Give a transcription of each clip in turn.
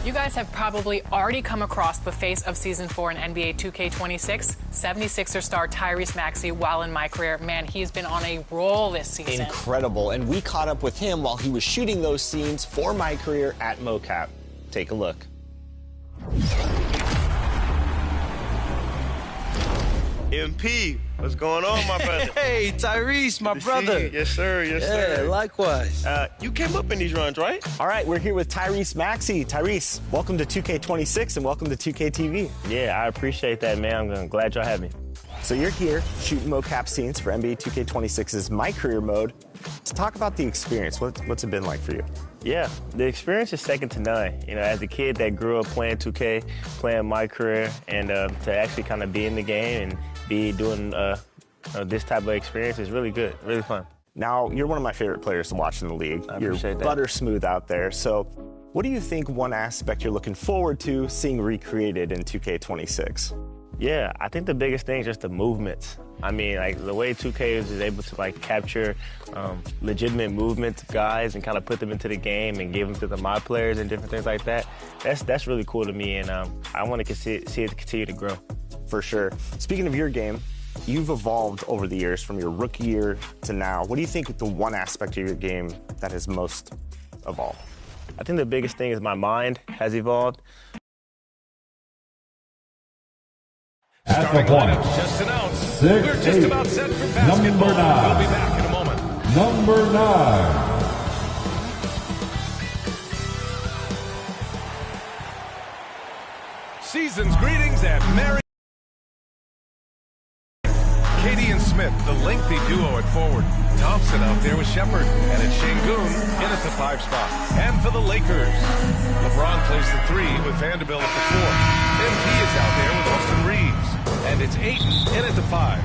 You guys have probably already come across the face of Season 4 in NBA 2K26, 76er star Tyrese Maxey. While in my career, man, he's been on a roll this season. Incredible, and we caught up with him while he was shooting those scenes for my career at mocap. Take a look. MP, what's going on, my brother? Hey, Tyrese, my brother. Yes, sir. Yes, sir. Yeah, likewise. You came up in these runs, right? All right, we're here with Tyrese Maxey. Tyrese, welcome to 2K26 and welcome to 2K TV. Yeah, I appreciate that, man. I'm glad y'all have me. So you're here shooting mocap scenes for NBA 2K26's My Career mode. To talk about the experience, what's it been like for you? Yeah, the experience is second to none. You know, as a kid that grew up playing 2K, playing My Career, and to actually kind of be in the game and be doing this type of experience is really good, really fun. Now, you're one of my favorite players to watch in the league. You're butter smooth out there. So what do you think one aspect you're looking forward to seeing recreated in 2K26? Yeah, I think the biggest thing is just the movements. I mean, like the way 2K is able to like capture legitimate movements of guys and kind of put them into the game and give them to the mod players and different things like that. That's really cool to me, and I want to see it continue to grow. For sure. Speaking of your game, you've evolved over the years from your rookie year to now. What do you think the one aspect of your game that has most evolved? I think the biggest thing is my mind has evolved. Starting lineup just announced. We're just about set for basketball. We'll be back in a moment. Number 9. Season's greetings and Merry. Katie and Smith, the lengthy duo at forward. Thompson out there with Shepard, and it's Şengün in at the 5 spot. And for the Lakers, LeBron plays the 3 with Vanderbilt at the 4. MP is out there with Austin Reeves, and it's Ayton in at the 5.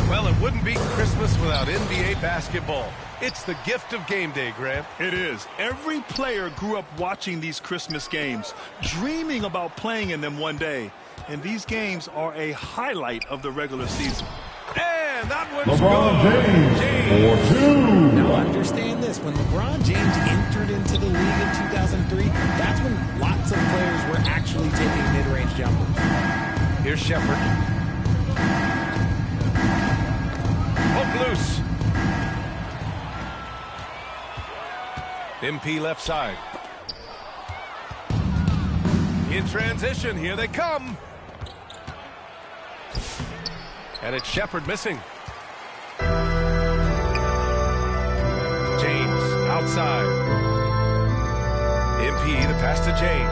Well, it wouldn't be Christmas without NBA basketball. It's the gift of game day, Grant. It is. Every player grew up watching these Christmas games, dreaming about playing in them one day. And these games are a highlight of the regular season. And that one's LeBron James, for 2. Now understand this, when LeBron James entered into the league in 2003, that's when lots of players were actually taking mid-range jumpers. Here's Shepard. Poke loose. MP left side. In transition, here they come. And it's Shepard missing. James outside. MP, the pass to James.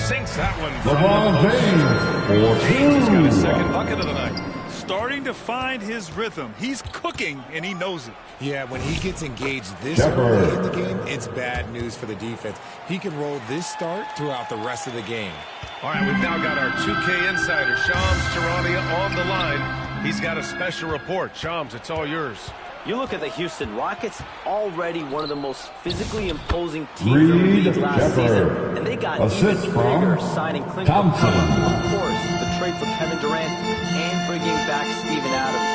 Sinks that one. LeBron James, for 2. James has got his second bucket of the night. Starting to find his rhythm. He's cooking, and he knows it. Yeah, when he gets engaged this early in the game, it's bad news for the defense. He can roll this start throughout the rest of the game. All right, we've now got our 2K insider, Shams Charania, on the line. He's got a special report. Shams, it's all yours. You look at the Houston Rockets, already one of the most physically imposing teams in the league last season. And they got even bigger signing Clint Thompson. Of course, the trade for Kevin Durant and bringing back Steven Adams.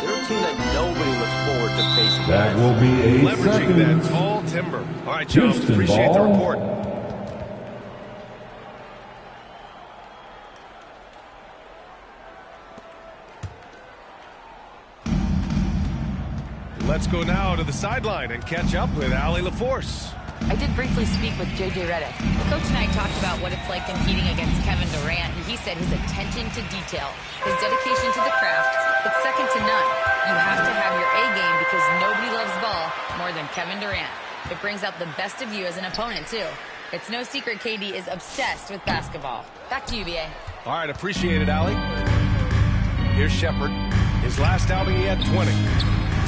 They're a team that nobody looks forward to facing. That will be a leveraging second. that tall timber. All right, Shams, Houston appreciate the ball. report. Let's go now to the sideline and catch up with Allie LaForce. I did briefly speak with J.J. Redick. The coach and I talked about what it's like competing against Kevin Durant. He said his attention to detail, his dedication to the craft, it's second to none. You have to have your A game because nobody loves ball more than Kevin Durant. It brings out the best of you as an opponent, too. It's no secret KD is obsessed with basketball. Back to you, B.A. All right, appreciate it, Allie. Here's Shepard. His last outing, he had 20.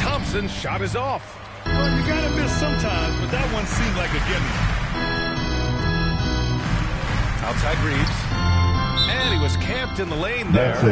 Thompson's shot is off. Well, you gotta miss sometimes, but that one seemed like a gimme. Outside Reeves. And he was camped in the lane there. That's a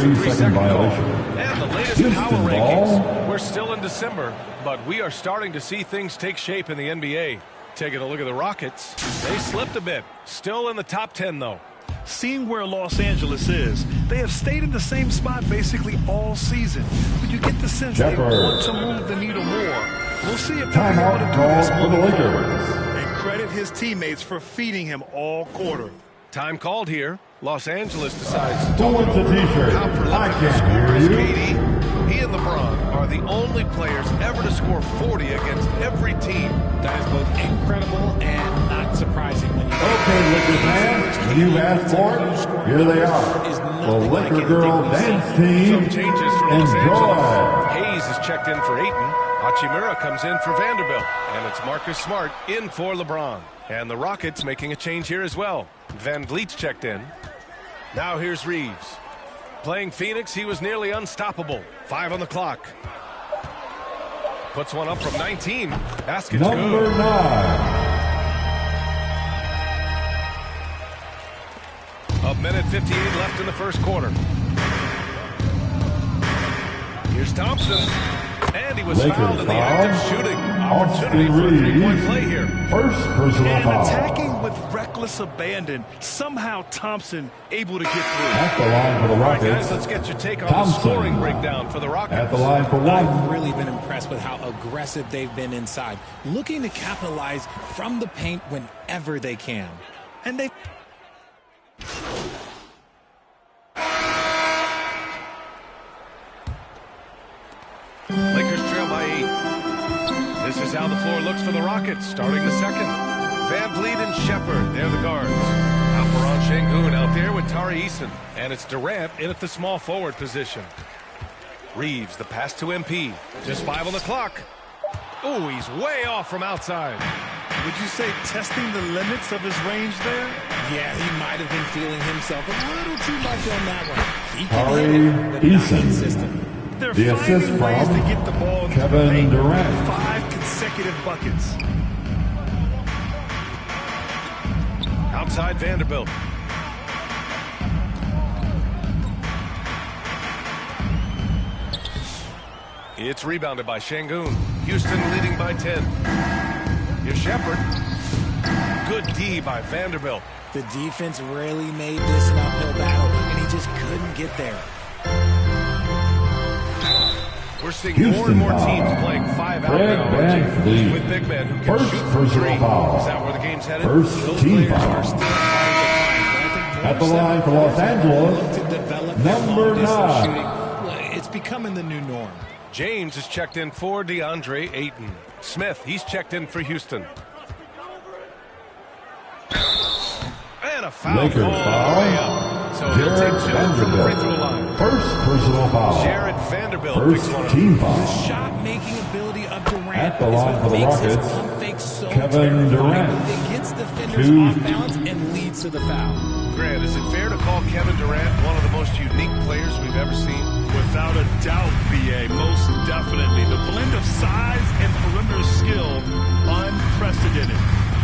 3-second violation. And the latest Houston power ball. rankings. We're still in December, but we are starting to see things take shape in the NBA. Taking a look at the Rockets. They slipped a bit. Still in the top 10, though. Seeing where Los Angeles is, they have stayed in the same spot basically all season. But you get the sense they want to move the needle more. We'll see if they're able to do this for the moving Lakers. forward. credit his teammates for feeding him all quarter. Time called here. Los Angeles decides to Who wants a t-shirt? How I prolific the can't scorer is hear you. KD. He and LeBron are the only players ever to score 40 against every team. That is both incredible and not surprising. When you Okay, Lakers fans, you asked for it. Here they are. The Laker Girl Dance Team. Some changes for Los Enjoy. Angeles. Hayes is checked in for Ayton. Hachimura comes in for Vanderbilt. And it's Marcus Smart in for LeBron. And the Rockets making a change here as well. Van Vliet's checked in. Now here's Reeves. Playing Phoenix, he was nearly unstoppable. 5 on the clock. Puts one up from 19. Basket's Number good. 9. A minute 58 left in the first quarter. Here's Thompson. And he was Lakers fouled in the foul. act of shooting. Opportunity Austin for a three-point Reeves. play here. First personal And foul. attacking with reckless abandon, somehow Thompson able to get through. At the line for the All right, guys, Rockets. let's get your take on Thompson. the scoring breakdown for the Rockets. At the line for I've one. really been impressed with how aggressive they've been inside, looking to capitalize from the paint whenever they can. And they Lakers trail by 8. This is how the floor looks for the Rockets, starting the second. Van Vliet and Shepard, they're the guards. Alperon Şengün out there with Tari Eason. And it's Durant in at the small forward position. Reeves, the pass to MP. Just 5 on the clock. Oh, he's way off from outside. Would you say testing the limits of his range there? Yeah, he might have been feeling himself a little too much on that one. He can Tari hit it, but not Eason. consistent. They're The finding assist ways from to get the ball into Kevin the paint. Durant. 5 consecutive buckets. Outside Vanderbilt. It's rebounded by Şengün. Houston leading by 10. Here's Shepard. Good D by Vanderbilt. The defense really made this an uphill battle, and he just couldn't get there. We're seeing Houston more and more foul. teams playing 5 out Fred now VanVleet. with big men who can First shoot from personal 3. foul. Is that where the game's headed? First Those team players foul. are still trying to find, but I think At the more line for center Los Angeles. To develop Number long-distance 9. shooting, well, it's becoming the new norm. James is checked in for DeAndre Ayton. Smith, he's checked in for Houston. And a foul Lakers call foul. way up. So he'll Jared take 2 from the free throw Vanderbilt. line. First personal foul. Jared Vanderbilt First picks one up. team The foul. shot-making ability of Durant At the is line what for the makes his Rockets, pump fake so Kevin terrifying. Durant. It gets defenders 2. off balance and leads to the foul. Grant, is it fair to call Kevin Durant one of the most unique players we've ever seen? Without a doubt, BA, most definitely. The blend of size and perimeter skill, unprecedented.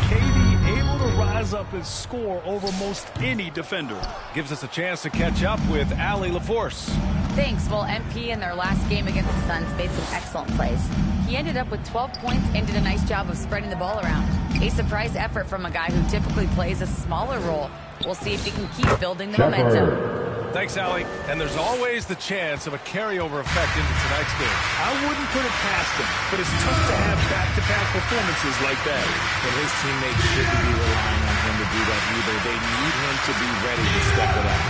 KD able to rise up and score over most any defender. Gives us a chance to catch up with Allie LaForce. Thanks. Well, MP in their last game against the Suns made some excellent plays. He ended up with 12 points and did a nice job of spreading the ball around. A surprise effort from a guy who typically plays a smaller role. We'll see if he can keep building the momentum. Thanks, Allie. And there's always the chance of a carryover effect into tonight's game. I wouldn't put it past him, but it's tough to have back-to-back performances like that. But his teammates shouldn't be relying on him to do that either. They need him to be ready to step it up.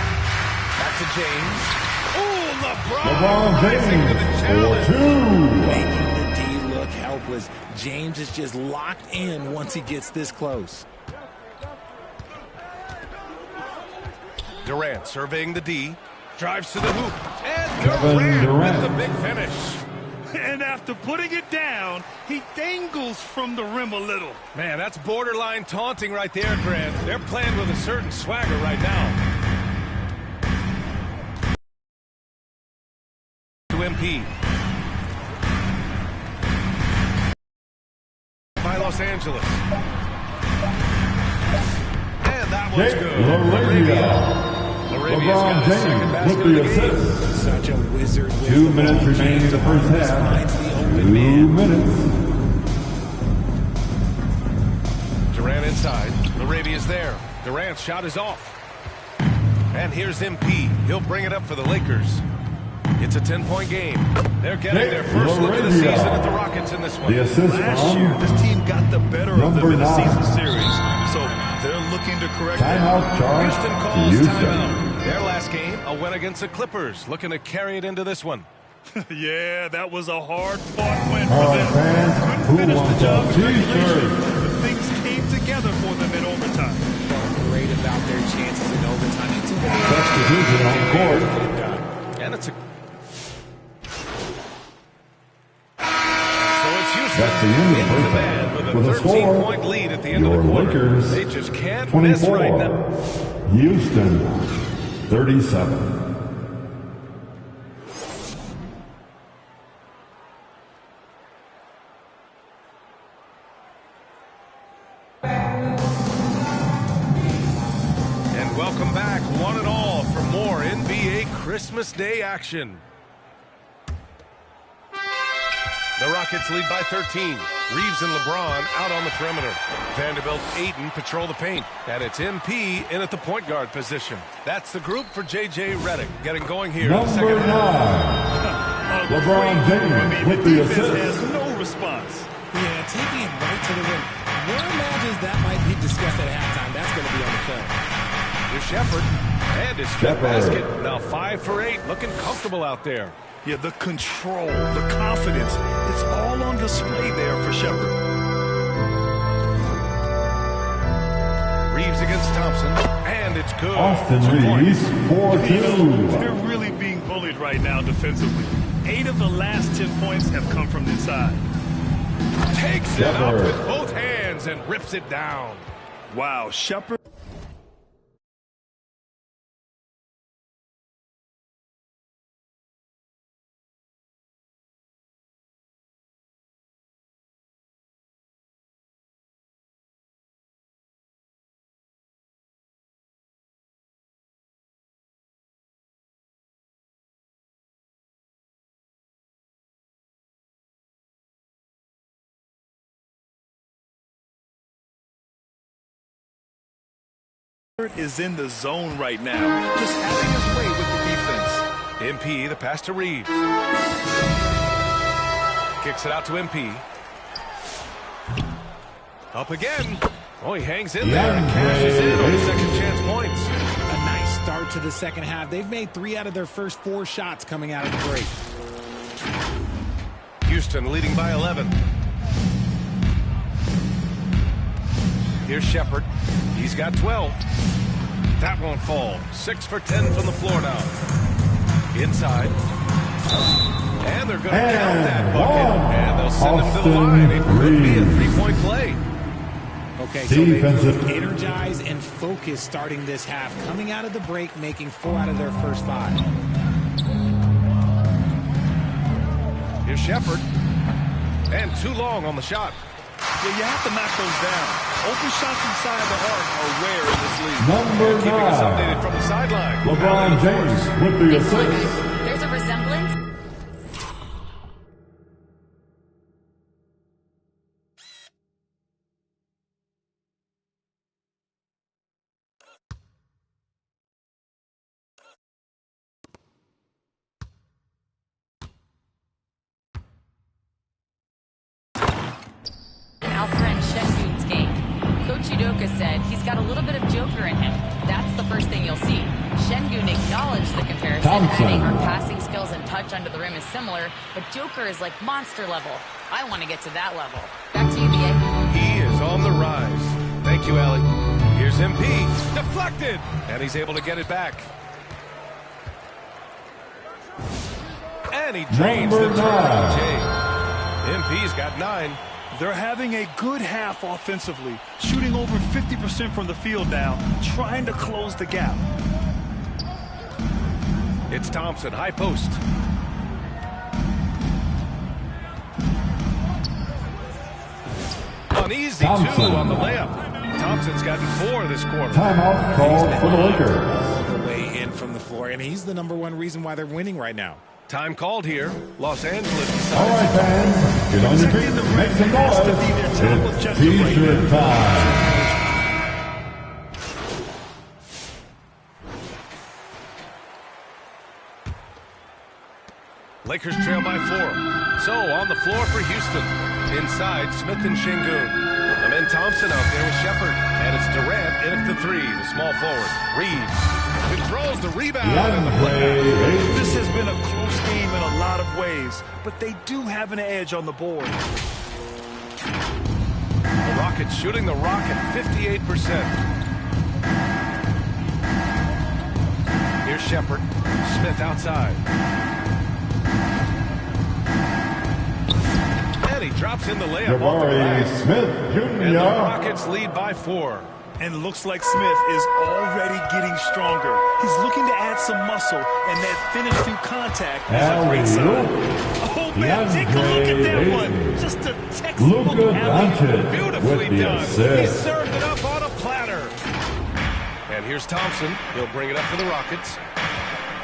Back to James. Oh, LeBron rising to the James challenge. for 2. Making the D look helpless. James is just locked in once he gets this close. Durant surveying the D. Drives to the hoop. And Kevin Durant with Durant. the big finish. And after putting it down, he dangles from the rim a little. Man, that's borderline taunting right there, Grant. They're playing with a certain swagger right now. To MP. By Los Angeles. And that one's Jake good. LaRavia. Laravia's LeBron got his second James basket with of the the game. assist. Such a wizard. With 2 minutes remaining in the first half. 2 minutes. Durant inside. Laravia's there. Durant's shot is off. And here's MP. He'll bring it up for the Lakers. It's a 10-point game. They're getting their first look at the season at the Rockets in this one. The assist Last year, this team got the better of them in the season series, so they're looking to correct that. Timeout charge. Houston calls timeout. Their last game, a win against the Clippers, looking to carry it into this one. Yeah, that was a hard-fought win All for right, them. fans, Couldn't who finish wants the job a in T-shirt? regulation, but things came together for them in overtime. Felt great about their chances in overtime. It took them Best division on court. And it's a... So it's Houston That's the end of into the the bed with With a a score, 13-point lead at the end of your the quarter. Lakers, They just can't miss 24. right now. Houston, 37. And welcome back, one and all, for more NBA Christmas Day action. The Rockets lead by 13. Reeves and LeBron out on the perimeter. Vanderbilt, Ayton patrol the paint. And it's MP in at the point guard position. That's the group for J.J. Redick getting going here in the second Number half. 9, LeBron James with the defense assist. has no response. Yeah, taking it right to the rim. One imagines that might be discussed at halftime. That's going to be on the film. Here's Shepherd. And his fifth basket. Now 5 for 8. Looking comfortable out there. Yeah, the control, the confidence, it's all on display there for Shepherd. Reeves against Thompson. And it's good. Austin 2 points. Reeves, 4-2. They're really being bullied right now defensively. 8 of the last 10 points have come from inside. Takes it up with both hands and rips it down. Wow, Shepherd. Is in the zone right now, just having his way with the defense. MP, the pass to Reeves. Kicks it out to MP. Up again. Oh, he hangs in there and cashes in on the second chance points. A nice start to the second half. They've made 3 out of their first 4 shots coming out of the break. Houston leading by 11. Here's Shepherd. He's got 12. That won't fall. 6 for 10 from the floor now. Inside. And they're going to count that bucket. And they'll send him to the line. It could be a 3-point play. Okay, so they look energized and focused starting this half. Coming out of the break, making 4 out of their first 5. Here's Shepherd. And too long on the shot. Yeah, you have to knock those down. Open shots inside the arc are rare in this league. Number 9, keeping us updated from the sideline. LeBron James with the assist. There's a resemblance. Said he's got a little bit of Joker in him. That's the first thing you'll see. Şengün acknowledged the comparison, adding our passing skills and touch under the rim is similar, but Joker is like monster level. I want to get to that level. Back to you, BA. He is on the rise. Thank you, Allie. Here's MP. Deflected. And he's able to get it back. And he drains the turnover. MP's got 9. They're having a good half offensively, shooting over 50% from the field now, trying to close the gap. It's Thompson, high post. Uneasy, too, on the layup. Thompson's gotten 4 this quarter. Timeout called for the Lakers. All the way in from the floor, and he's the #1 reason why they're winning right now. Time called here. Los Angeles. All right, fans. Get on your feet. Make some noise. It's T-shirt time. Lakers trail by 4. So on the floor for Houston. Inside, Smith and Şengün. And then Thompson out there with Shepard. And it's Durant in at the 3, the small forward. Reeves controls the rebound. And the putback. This has been a close game in a lot of ways, but they do have an edge on the board. The Rockets shooting the rock at 58%. Here's Shepard. Smith outside. And he drops in the layup off the glass. Smith Jr. And the Rockets lead by 4. And it looks like Smith is already getting stronger. He's looking to add some muscle, and that finish through contact is a great sign. Oh, man, take a look at that one. Just a textbook alley. Beautifully done. He served it up on a platter. And here's Thompson. He'll bring it up for the Rockets.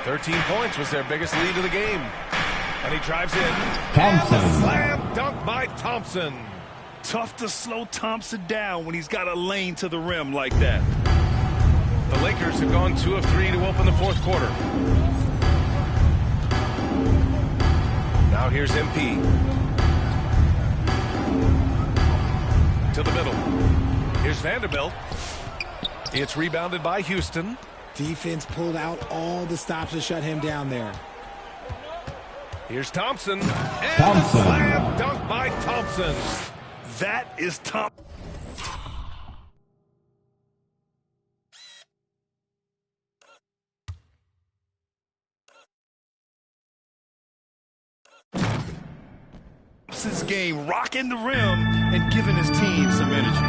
13 points was their biggest lead of the game. And he drives in. Thompson. And the slam dunk by Thompson. Tough to slow Thompson down when he's got a lane to the rim like that. The Lakers have gone 2 of 3 to open the fourth quarter. Now here's MP. To the middle. Here's Vanderbilt. It's rebounded by Houston. Defense pulled out all the stops to shut him down there. Here's Thompson. And a slam dunk by Thompson. That is top. His game, rocking the rim and giving his team some energy.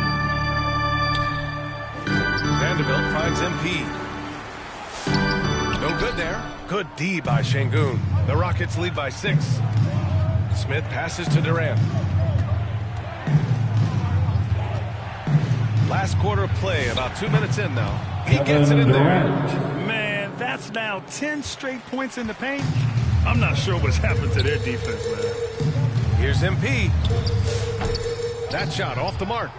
Vanderbilt finds MP. No good there. Good D by Şengün. The Rockets lead by 6. Smith passes to Durant. Last quarter of play, about 2 minutes in now. He gets it in there. Man, that's now 10 straight points in the paint. I'm not sure what's happened to their defense, man. Here's MP. That shot off the mark.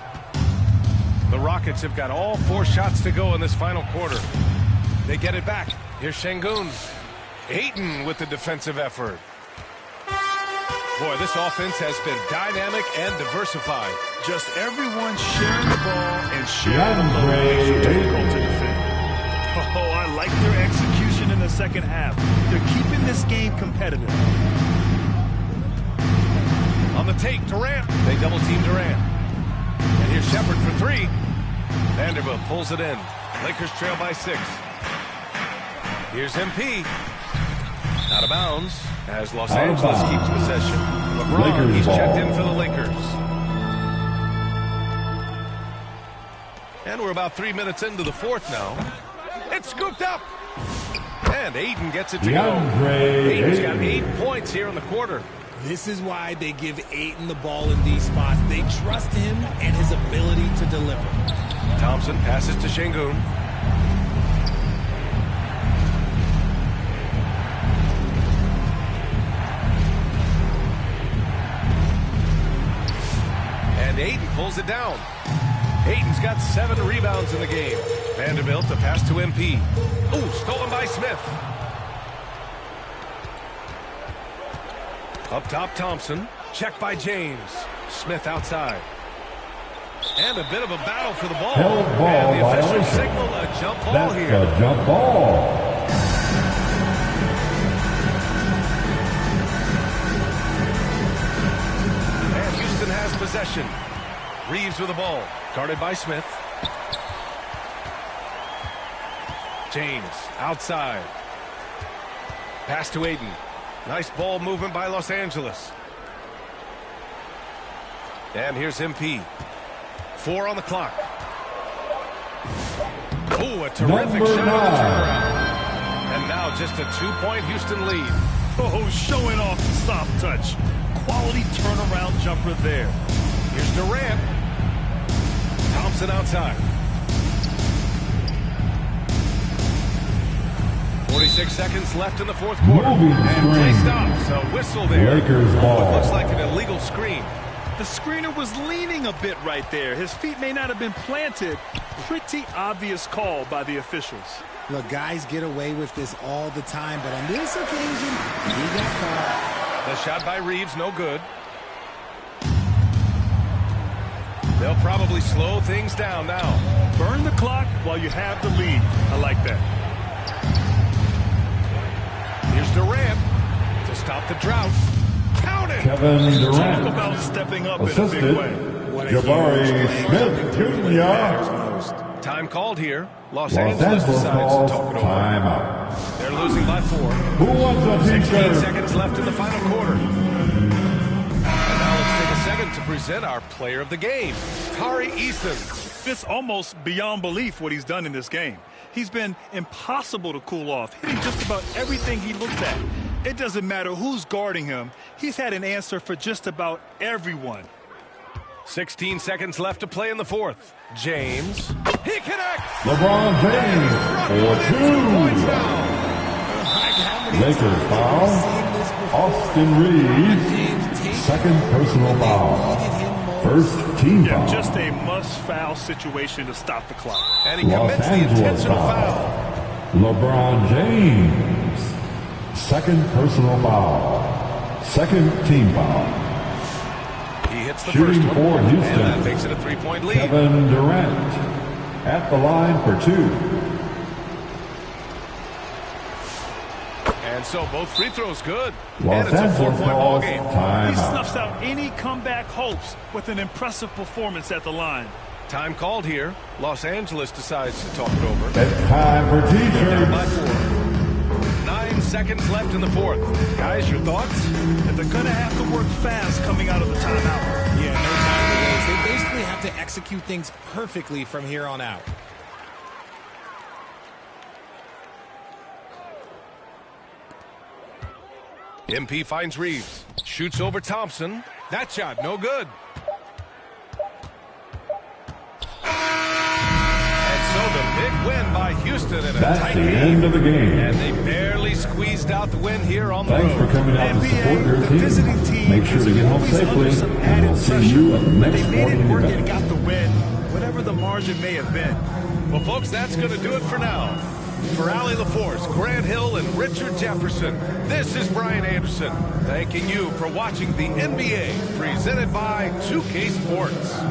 The Rockets have got all 4 shots to go in this final quarter. They get it back. Here's Şengün. Ayton with the defensive effort. Boy, this offense has been dynamic and diversified. Just everyone sharing the ball and sharing the load makes it difficult to defend. Oh, I like their execution in the second half. They're keeping this game competitive. On the take, Durant. They double-team Durant. And here's Shepard for 3. Vanderbilt pulls it in. Lakers trail by 6. Here's MP. Out of bounds as Los Angeles keeps possession. LeBron, he's checked in for the Lakers. And we're about 3 minutes into the fourth now. It's scooped up. And Ayton gets it to go. Ayton's got 8 points here in the quarter. This is why they give Ayton the ball in these spots. They trust him and his ability to deliver. Thompson passes to Şengün. And Ayton pulls it down. Ayton's got 7 rebounds in the game. Vanderbilt, the pass to MP. Ooh, stolen by Smith. Up top, Thompson. Checked by James. Smith outside. And a bit of a battle for the ball. And the officials signal a jump ball here. That's a jump ball. And Houston has possession. Reeves with the ball. Guarded by Smith. James outside. Pass to Ayton. Nice ball movement by Los Angeles. And here's MP. 4 on the clock. Oh, a terrific shot on the turnaround. And now just a 2-point Houston lead. Oh, showing off the soft touch. Quality turnaround jumper there. Here's Durant. Thompson outside. 46 seconds left in the fourth quarter. And play stops. A whistle there. Lakers ball. What looks like an illegal screen. The screener was leaning a bit right there. His feet may not have been planted. Pretty obvious call by the officials. Look, guys get away with this all the time, but on this occasion, he got caught. The shot by Reeves, no good. They'll probably slow things down now. Burn the clock while you have the lead. I like that. Here's Durant to stop the drought. Count it! Kevin Durant. Talk about stepping up Assisted, in a big way. Jabari Smith Jr. Time called here. Los Angeles decides to talk it over. Timeout. They're losing by 4. Who wants a 16 t-shirt? seconds left in the final quarter. And now let's take a second to present our player of the game, Tari Eason. It's almost beyond belief what he's done in this game. He's been impossible to cool off, hitting just about everything he looks at. It doesn't matter who's guarding him. He's had an answer for just about everyone. 16 seconds left to play in the fourth. James. He connects. LeBron James for 2. Lakers foul. Austin Reeves. Second personal foul. First team foul. Just a must-foul situation to stop the clock. And he commits the intentional foul. LeBron James. Second personal foul. Second team foul. He hits the Shooting first for one, Houston. and that makes it a 3-point lead. Kevin Durant at the line for 2. And so both free throws good. Los and it's a Angeles 4-point ball calls game. timeout. He snuffs out any comeback hopes with an impressive performance at the line. Time called here. Los Angeles decides to talk it over. It's time for Down by t-shirts. 4. 9 seconds left in the fourth. Guys, your thoughts? That they're going to have to work fast coming out of the timeout. Yeah, no time to waste. They basically have to execute things perfectly from here on out. MP finds Reeves. Shoots over Thompson. That shot, no good. And so the big win by Houston in a That's tight the game. end of the game. And they barely squeezed out the win here on the Thanks road. for coming out to support your the visiting team. team Make sure to get home is always safely, under some and we'll added see pressure. you at the next They made it morning work event. and got the win, whatever the margin may have been. Well, folks, that's going to do it for now. For Allie LaForce, Grant Hill, and Richard Jefferson, this is Brian Anderson, thanking you for watching the NBA, presented by 2K Sports.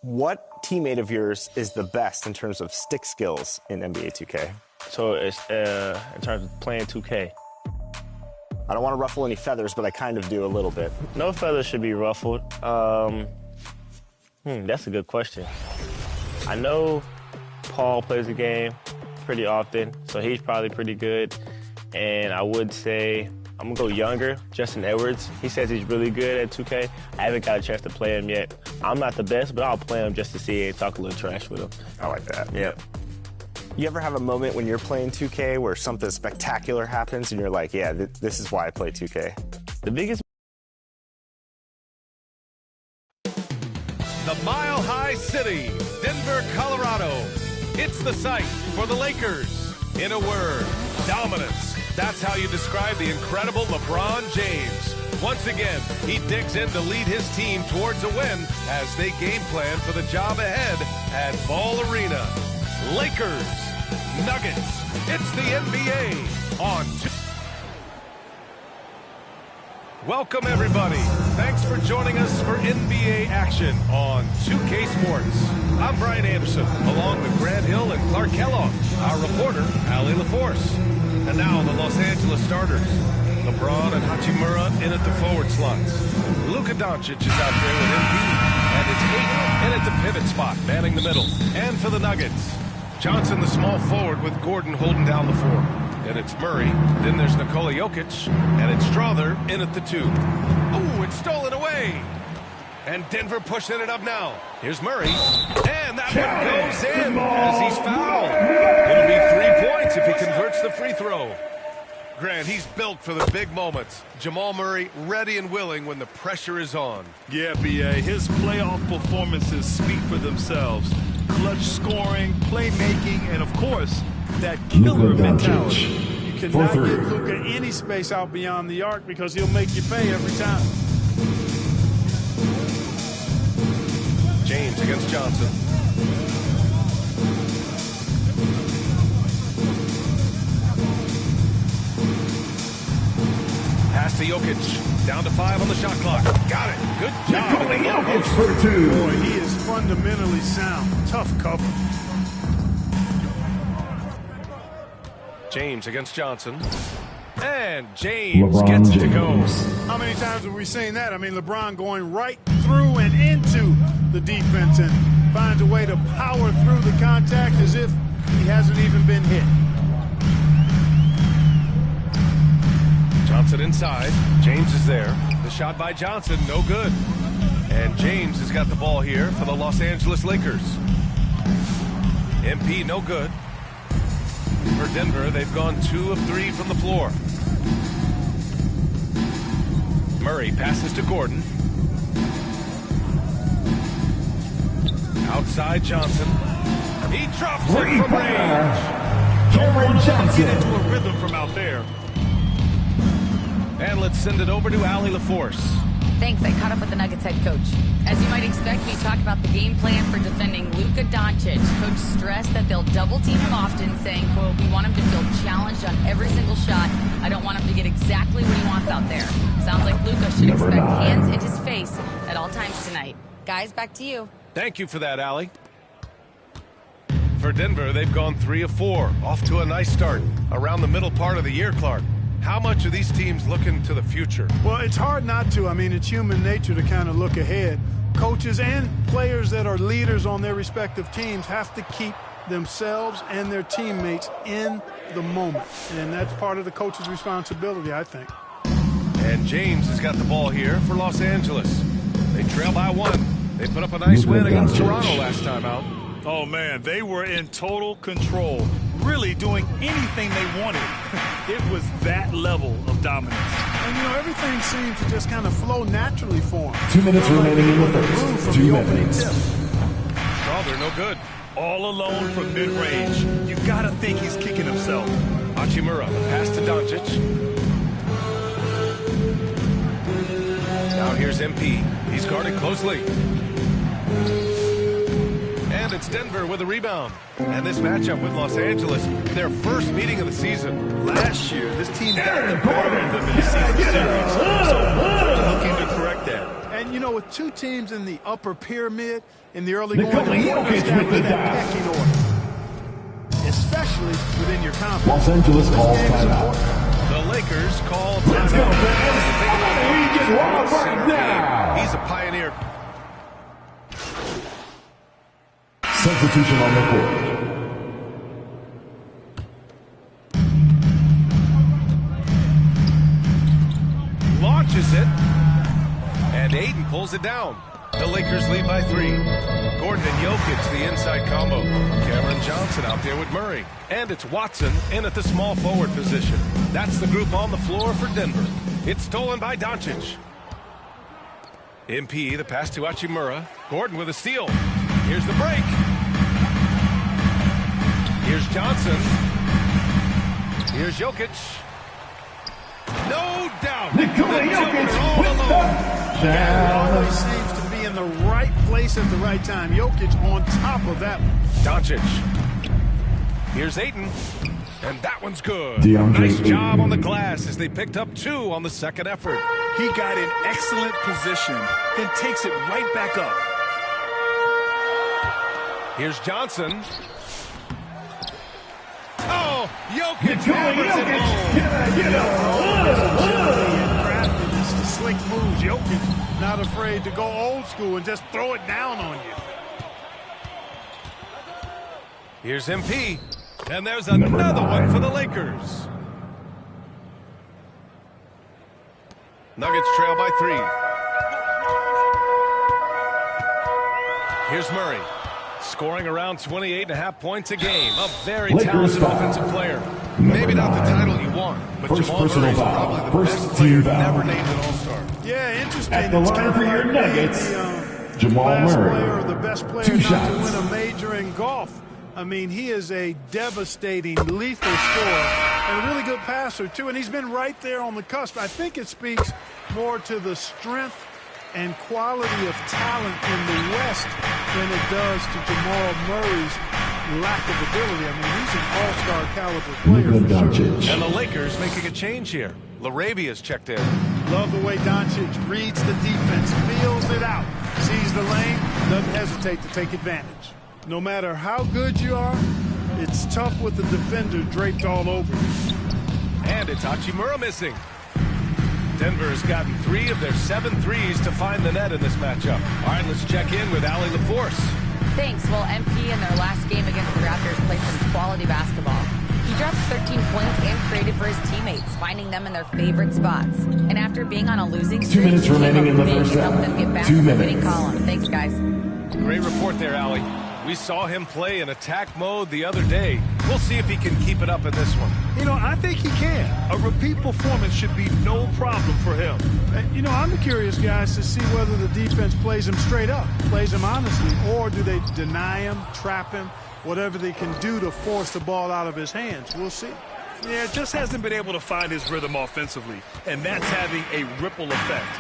What teammate of yours is the best in terms of stick skills in NBA 2K? So it's in terms of playing 2K. I don't want to ruffle any feathers, but I kind of do a little bit. No feathers should be ruffled. That's a good question. I know Paul plays the game pretty often, so he's probably pretty good. And I would say I'm going to go younger, Justin Edwards. He says he's really good at 2K. I haven't got a chance to play him yet. I'm not the best, but I'll play him just to see and talk a little trash with him. I like that. Yeah. You ever have a moment when you're playing 2K where something spectacular happens and you're like, yeah, this is why I play 2K? The biggest... The Mile High City, Denver, Colorado. It's the site for the Lakers. In a word, dominance. That's how you describe the incredible LeBron James. Once again, he digs in to lead his team towards a win as they game plan for the job ahead at Ball Arena. Lakers, Nuggets, it's the NBA on 2. Welcome, everybody. Thanks for joining us for NBA action on 2K Sports. I'm Brian Anderson, along with Grant Hill and Clark Kellogg, our reporter, Allie LaForce. And now the Los Angeles starters. LeBron and Hachimura in at the forward slots. Luka Doncic is out there with MP, and it's Ayton in at the pivot spot, manning the middle. And for the Nuggets, Johnson, the small forward, with Gordon holding down the 4. And it's Murray. Then there's Nikola Jokic. And it's Strother in at the 2. Ooh, it's stolen away. And Denver pushing it up now. Here's Murray. And that one goes in as he's fouled. It'll be 3 points if he converts the free throw. Grant, he's built for the big moments. Jamal Murray ready and willing when the pressure is on. Yeah, B.A., his playoff performances speak for themselves. Clutch scoring, playmaking, and, of course, that killer mentality. You cannot give Luka any space out beyond the arc because he'll make you pay every time. James against Johnson. Pass to Jokic. Down to 5 on the shot clock. Got it. Good job. Jokic for 2. Boy, he is fundamentally sound. Tough cover. James against Johnson. And James gets it to go. How many times have we seen that? I mean, LeBron going right through and into the defense and finds a way to power through the contact as if he hasn't even been hit. Johnson inside. James is there. The shot by Johnson, no good. And James has got the ball here for the Los Angeles Lakers. MP, no good. For Denver, they've gone 2 of 3 from the floor. Murray passes to Gordon. Outside Johnson. He drops it from range. Cameron Johnson. Get into a rhythm from out there. And let's send it over to Allie LaForce. Thanks. I caught up with the Nuggets head coach. As you might expect, he talked about the game plan for defending Luka Doncic. Coach stressed that they'll double team him often, saying, quote, we want him to feel challenged on every single shot. I don't want him to get exactly what he wants out there. Sounds like Luka should expect hands in his face at all times tonight. Guys, back to you. Thank you for that, Allie. For Denver, they've gone 3 of 4. Off to a nice start. Around the middle part of the year, Clark. How much are these teams looking to the future? Well, it's hard not to. I mean, it's human nature to kind of look ahead. Coaches and players that are leaders on their respective teams have to keep themselves and their teammates in the moment. And that's part of the coach's responsibility, I think. And James has got the ball here for Los Angeles. They trail by 1. They put up a nice win against Toronto last time out. Oh, man, they were in total control, really doing anything they wanted. It was that level of dominance. And, you know, everything seemed to just kind of flow naturally for them. 2 minutes remaining in the first. 2 minutes. Strother, no good. All alone from mid-range. You got to think he's kicking himself. Hachimura, pass to Doncic. Now here's MP. He's guarded closely. And it's Denver with a rebound. And this matchup with Los Angeles, their first meeting of the season. Last year, this team got the better of them in the season series. So looking to correct that. And you know, with two teams in the upper pyramid in the early going, that pecking order, especially within your conference. Los Angeles calls timeout. The Lakers call timeout. Let's go, fans. He just walks right now. He's a pioneer. Substitution on the court. Launches it, and Aiden pulls it down. The Lakers lead by 3. Gordon and Jokic, the inside combo. Cameron Johnson out there with Murray. And it's Watson in at the small forward position. That's the group on the floor for Denver. It's stolen by Doncic. MP, the pass to Hachimura. Gordon with a steal. Here's the break. Here's Johnson. Here's Jokic. No doubt. Nikola Jokic with the always seems to be in the right place at the right time. Jokic on top of that one. Doncic. Here's Ayton. And that one's good. Nice job on the glass as they picked up 2 on the second effort. He got in excellent position, then takes it right back up. Here's Johnson. Oh, Jokic hammers it home. Craftiness, the slick moves. Jokic not afraid to go old school and just throw it down on you. Here's MP. And there's another one for the Lakers. Nuggets trail by 3. Here's Murray. Scoring around 28.5 points a game. A very talented offensive player. Maybe not the title you want, but Jamal Murray is probably the best player never named an All-Star. Yeah, interesting. At the line for your Nuggets, Jamal Murray. Player or the best player 2 not shots. to win a major in golf. I mean, he is a devastating, lethal scorer and a really good passer, too. And he's been right there on the cusp. I think it speaks more to the strength and quality of talent in the West than it does to Jamal Murray's lack of ability. I mean, he's an all-star caliber player for sure. And the Lakers making a change here. Larabia's checked in. Love the way Doncic reads the defense, feels it out, sees the lane, doesn't hesitate to take advantage. No matter how good you are, it's tough with the defender draped all over you. And it's Hachimura missing. Denver has gotten 3 of their 7 threes to find the net in this matchup. All right, let's check in with Allie LaForce. Thanks. Well, MP in their last game against the Raptors played some quality basketball. He dropped 13 points and created for his teammates, finding them in their favorite spots. And after being on a losing streak, 2 minutes remaining in the first help half. them get back 2 in the minutes. winning column. Thanks, guys. Great report there, Allie. We saw him play in attack mode the other day. We'll see if he can keep it up in this one. You know, I think he can. A repeat performance should be no problem for him. You know, I'm curious, guys, to see whether the defense plays him straight up, plays him honestly, or do they deny him, trap him, whatever they can do to force the ball out of his hands. We'll see. Yeah, just hasn't been able to find his rhythm offensively, and that's having a ripple effect.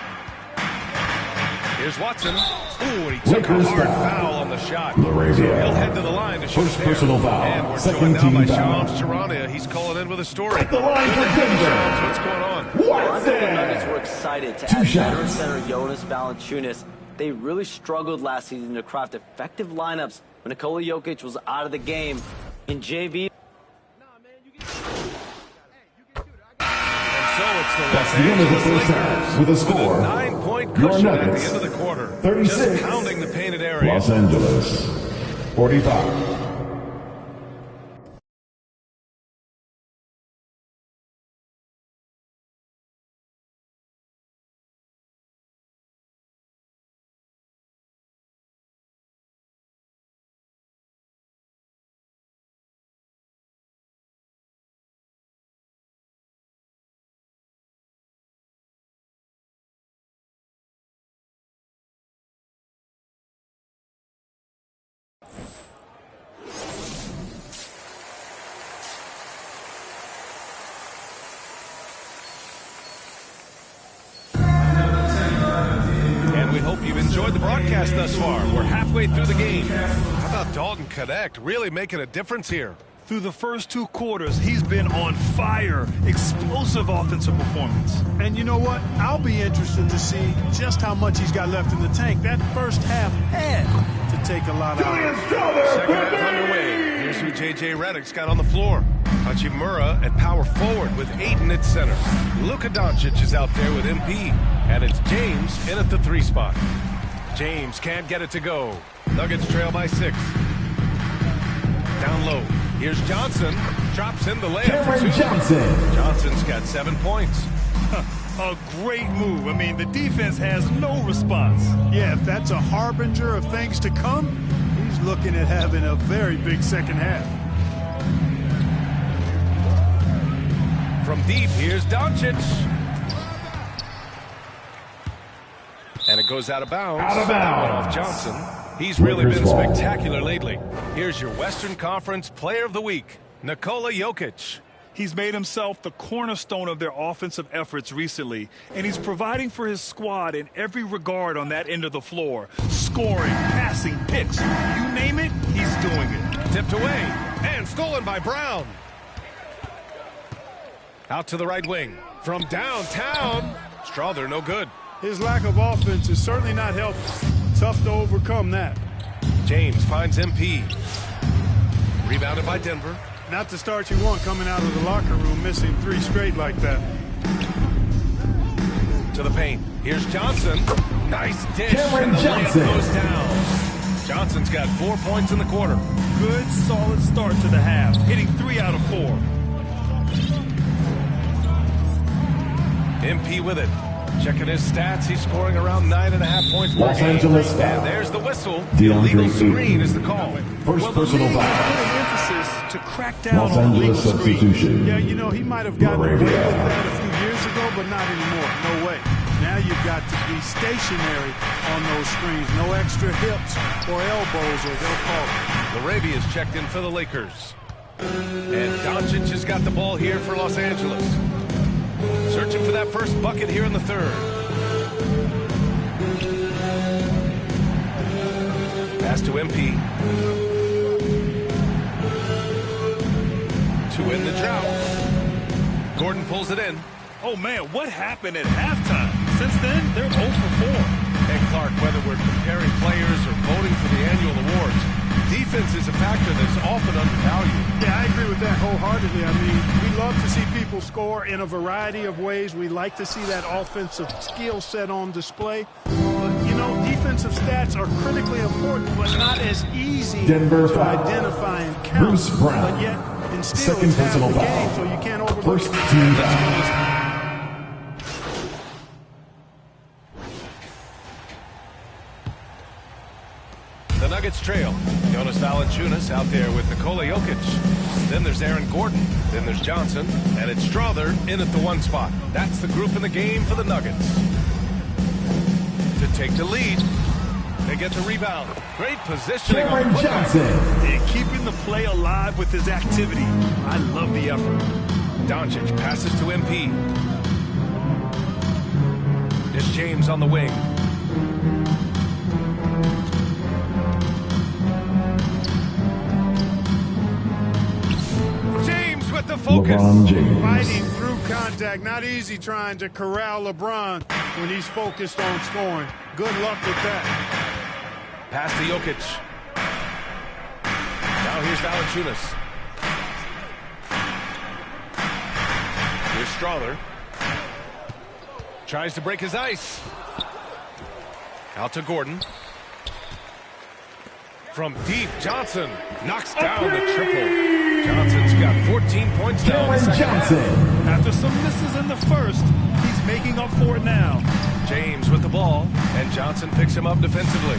Here's Watson. Ooh, he took a hard foul on the shot. So he'll head to the line to shoot First a pair. personal foul. And we're Second joined now by team foul. Shams Charania. He's calling in with a story. At the line for Denver. Shams, what's going on? I think the Nuggets were excited to 2 add shots. veteran center Jonas Valanciunas. They really struggled last season to craft effective lineups when Nikola Jokic was out of the game. In JV, That's the end of the first half with a score. 9-point Your cushion at the Nuggets, end of the quarter. 36. Just pounding the painted area. Los Angeles, 45. And we hope you've enjoyed the broadcast thus far. We're halfway through the game. How about Dalton Connect really making a difference here? Through the first 2 quarters, he's been on fire. Explosive offensive performance. And you know what? I'll be interested to see just how much he's got left in the tank. That first half had to take a lot out. Second half underway. Here's who J.J. Redick's got on the floor. Hachimura at power forward with Aiden at center. Luka Doncic is out there with MP. And it's James in at the 3 spot. James can't get it to go. Nuggets trail by 6. Down low. Here's Johnson. Drops in the layup for 2. Johnson's got 7 points. A great move. I mean, the defense has no response. Yeah, if that's a harbinger of things to come, he's looking at having a very big second half. From deep, here's Doncic. And it goes out of bounds. Out of bounds. Off Johnson. He's really been spectacular lately. Here's your Western Conference Player of the Week, Nikola Jokic. He's made himself the cornerstone of their offensive efforts recently, and he's providing for his squad in every regard on that end of the floor. Scoring, passing, picks, you name it, he's doing it. Tipped away and stolen by Brown. Out to the right wing. From downtown. Strawther no good. His lack of offense is certainly not helpful. Tough to overcome that. James finds MP. Rebounded by Denver. Not the start you want coming out of the locker room, missing 3 straight like that. To the paint. Here's Johnson. Nice dish. And the layup goes down. Johnson's got 4 points in the quarter. Good, solid start to the half, hitting 3 out of 4. MP with it. Checking his stats, he's scoring around 9.5 points per game. And there's the whistle. The illegal screen is the call. First personal foul. Emphasis to crack down Los on Angeles illegal substitution. Yeah, you know, he might have gotten away with that a few years ago, but not anymore. No way. Now you've got to be stationary on those screens. No extra hips or elbows, or they'll call it. Larabia's checked in for the Lakers. And Doncic has got the ball here for Los Angeles. Searching for that first bucket here in the 3rd. Pass to MP. To end the drought. Gordon pulls it in. Oh, man, what happened at halftime? Since then, they're 0 for 4. And Clark, whether we're comparing players or voting for the annual awards, defense is a factor that's often undervalued. Yeah, I agree with that wholeheartedly. I mean, we love to see people score in a variety of ways. We like to see that offensive skill set on display. But, you know, defensive stats are critically important, but not as easy Denver to foul. identify and count. Bruce Brown. But yet, instill Second it's half personal the foul. game, so you can't overlook First it. team foul. The Nuggets trail. Jonas Valanciunas out there with Nikola Jokic. Then there's Aaron Gordon. Then there's Johnson. And it's Strawther in at the 1 spot. That's the group in the game for the Nuggets. To take the lead. They get the rebound. Great positioning. Cameron Johnson. And keeping the play alive with his activity. I love the effort. Doncic passes to MP. There's James on the wing. James with the focus. Fighting through contact. Not easy trying to corral LeBron when he's focused on scoring. Good luck with that. Pass to Jokic. Now here's Valanciunas. Here's Strawther. Tries to break his ice. Out to Gordon. From deep, Johnson knocks down the triple. Johnson's got 14 points now in the second half. After some misses in the first, he's making up for it now. James with the ball, and Johnson picks him up defensively.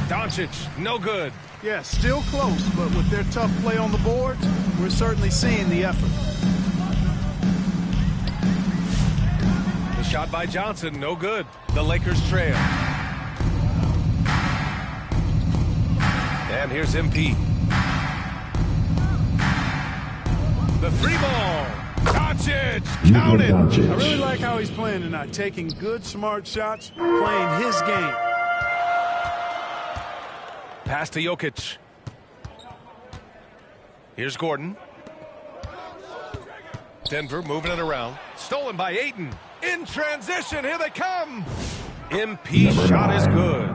Doncic, no good. Yeah, still close, but with their tough play on the boards, we're certainly seeing the effort. The shot by Johnson, no good. The Lakers trail. And here's MP. The 3 ball. Doncic, count it. I really like how he's playing tonight, taking good, smart shots, playing his game. Pass to Jokic. Here's Gordon. Denver moving it around. Stolen by Ayton. In transition, here they come. MP shot is good.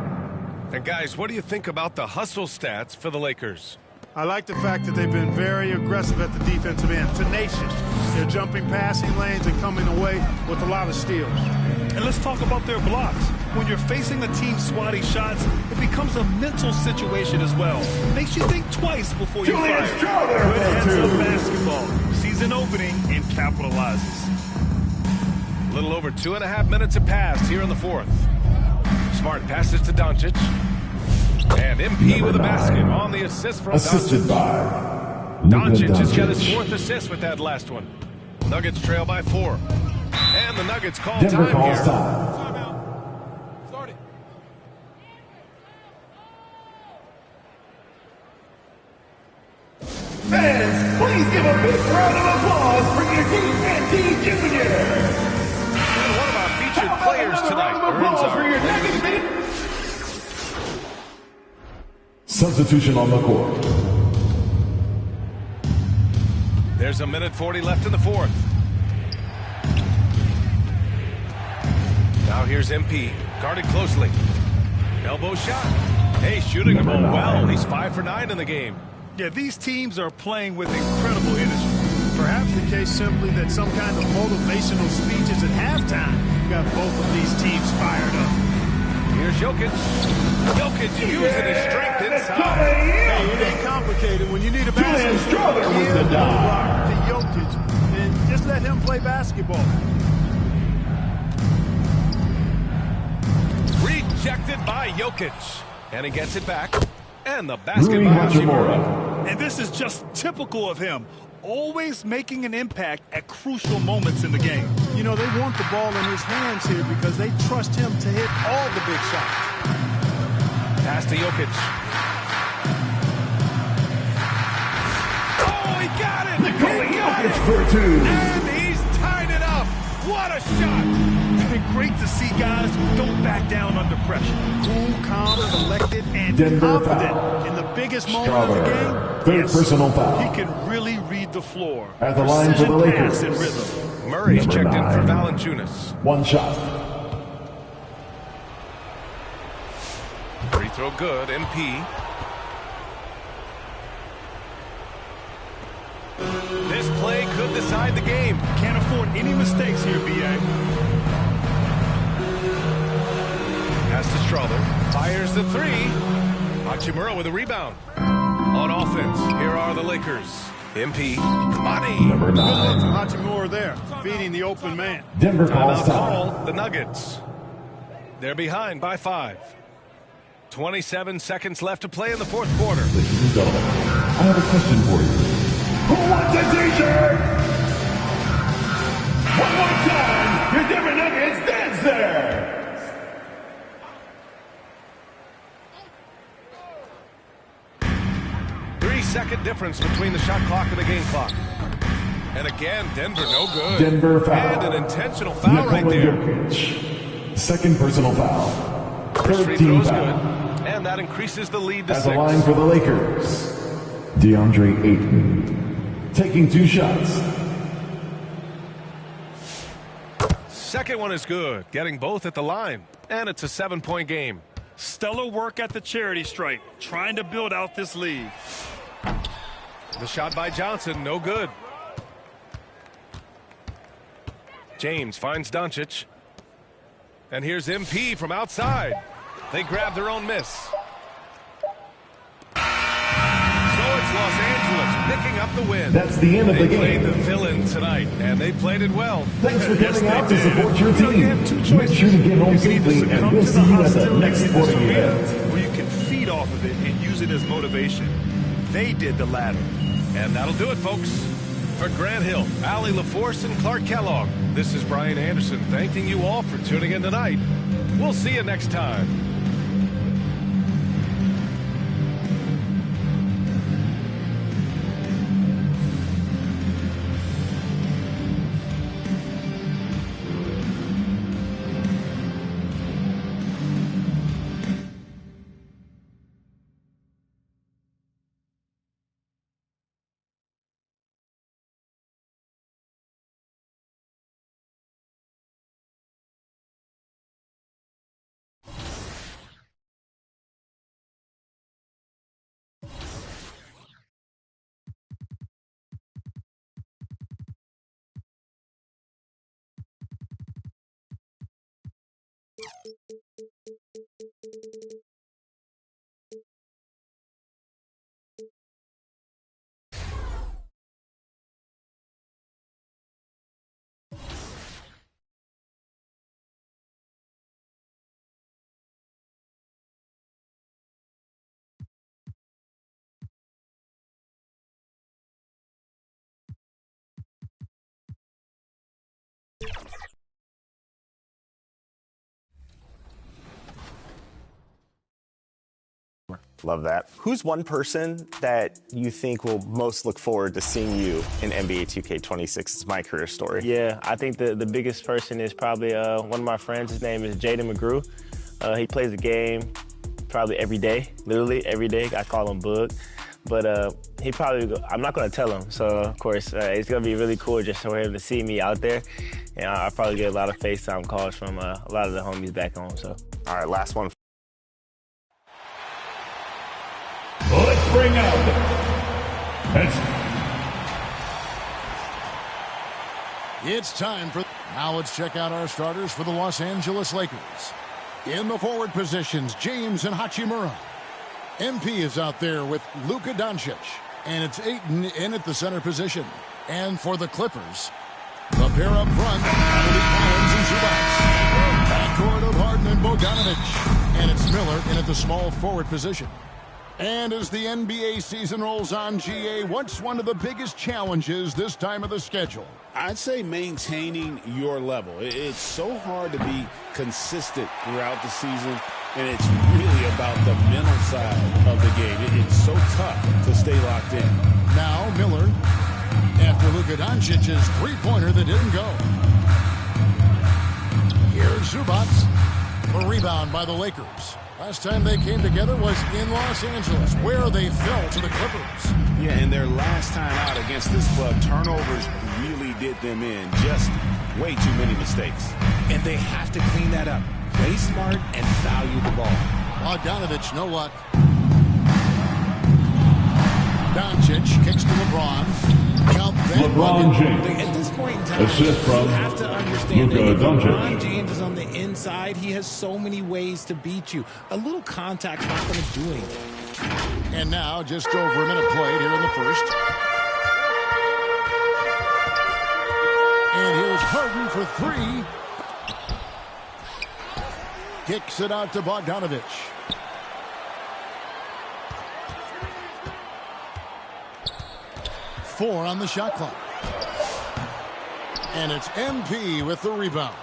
And guys, what do you think about the hustle stats for the Lakers? I like the fact that they've been very aggressive at the defensive end, tenacious. They're jumping passing lanes and coming away with a lot of steals. And let's talk about their blocks. When you're facing a team swatting shots, it becomes a mental situation as well. Makes you think twice before you fire. Good heads-up basketball. Season opening and capitalizes. A little over 2.5 minutes have passed here in the fourth. Smart passes to Doncic. And MP with a basket on the assist from Doncic. Doncic has got his 4th assist with that last one. Nuggets trail by 4. And the Nuggets call Denver time calls here. time. Start it. Fans, please give a big round of applause for your Jr. And one of our featured players tonight earns our substitution on the court. There's a minute 40 left in the fourth. Now here's MP, guarded closely. Elbow shot. Hey, shooting the ball well. He's 5 for 9 in the game. Yeah, these teams are playing with incredible energy. Perhaps the case simply that some kind of motivational speeches at halftime got both of these teams fired up. Here's Jokic. Jokic using his strength inside. Hey, it ain't complicated. When you need a basketball, give the rock to Jokic and just let him play basketball. Rejected by Jokic. And he gets it back. And the basket by Hachimura. And this is just typical of him. Always making an impact at crucial moments in the game. You know, they want the ball in his hands here because they trust him to hit all the big shots. Pass to Jokic. Oh, he got it! He got it! For 2. And he's tied it up! What a shot! It's been great to see guys who don't back down under pressure. Cool, calm, collected, and Denver confident foul. in the biggest moment of the game. 3rd personal foul. He can really read the floor. At the line for the Lakers. And rhythm. Murray's Number checked in 9. for Valanciunas. 1 shot. Free throw good, MP. This play could decide the game. Can't afford any mistakes here, B.A. Pass to Strother. Fires the 3. Hachimura with a rebound. On offense, here are the Lakers. MP, money. Number Good look 9. from Hachimura there, feeding the open man. Denver calls Timeout time. call, the Nuggets. They're behind by 5. 27 seconds left to play in the fourth quarter. Ladies and gentlemen, I have a question for you. Who wants a t-shirt? One more time, your Denver Nuggets dance there. Second difference between the shot clock and the game clock. And again, Denver no good. Denver foul. And an intentional foul right there. Jokic. 2nd personal foul. First free 13 throw is foul. good. And that increases the lead to At 6. the line for the Lakers, DeAndre Ayton. Taking 2 shots. Second one is good. Getting both at the line. And it's a 7-point game. Stellar work at the charity stripe. Trying to build out this lead. The shot by Johnson, no good. James finds Doncic. And here's MP from outside. They grab their own miss. So it's Los Angeles picking up the win. That's the end of the They played game. the villain tonight, and they played it well. Thanks for Yes, coming they out to did. support your You know, team. you have 2 Make choices. sure to get home You can either safely, and succumb we'll to see you at the hostility next in this sporting arena, event. or you can feed off of it and use it as motivation. They did the latter. And that'll do it, folks. For Grant Hill, Allie LaForce, and Clark Kellogg, this is Brian Anderson thanking you all for tuning in tonight. We'll see you next time. Love that. Who's one person that you think will most look forward to seeing you in NBA 2K26? It's my career story. Yeah, I think the biggest person is probably one of my friends. His name is Jaden McGrew. He plays the game probably every day, literally every day. I call him Bug. But he probably, I'm not going to tell him. So, of course, it's going to be really cool just for him to see me out there. And I'll probably get a lot of FaceTime calls from a lot of the homies back home. So, all right, last one. Let's bring out. It's time for. Now let's check out our starters for the Los Angeles Lakers. In the forward positions, James and Hachimura. MP is out there with Luka Doncic. And it's Ayton in at the center position. And for the Clippers, the pair up front, Collins and Zubac. Backcourt of Harden and Bogdanovic. And it's Miller in at the small forward position. And as the NBA season rolls on, GA, what's one of the biggest challenges this time of the schedule? I'd say maintaining your level. It's so hard to be consistent throughout the season, and it's really about the mental side of the game. It's so tough to stay locked in. Now Miller, after Luka Doncic's three-pointer that didn't go. Here's Zubac. A rebound by the Lakers. Last time they came together was in Los Angeles, where they fell to the Clippers. Yeah, and their last time out against this club, turnovers really did them in. Just way too many mistakes. And they have to clean that up. Play smart and value the ball. Bogdanovic, no luck. Doncic kicks to LeBron. LeBron James. At this point in time, assist from you have to understand that Luka if Doncic. LeBron James is on the inside, he has so many ways to beat you. A little contact's not going to do anything. And now, just over a minute played here in the first. And here's Harden for three. Kicks it out to Bogdanovic. Four on the shot clock. And it's MP with the rebound.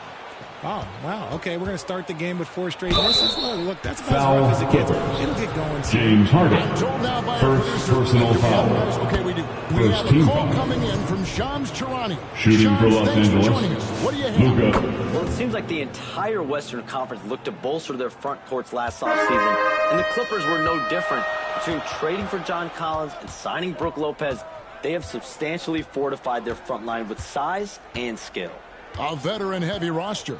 Oh, wow. Okay, we're going to start the game with 4 straight misses. Look, that's about as rough as it gets. It'll get going soon. James Harden. First personal foul. Okay, we do. We First have a team call foul. coming in from Shams Charania. Shooting for Los thanks Angeles. for joining us. What do you have? Luka. Well, it seems like the entire Western Conference looked to bolster their front courts last offseason, and the Clippers were no different. Between trading for John Collins and signing Brook Lopez, they have substantially fortified their front line with size and skill. A veteran-heavy roster.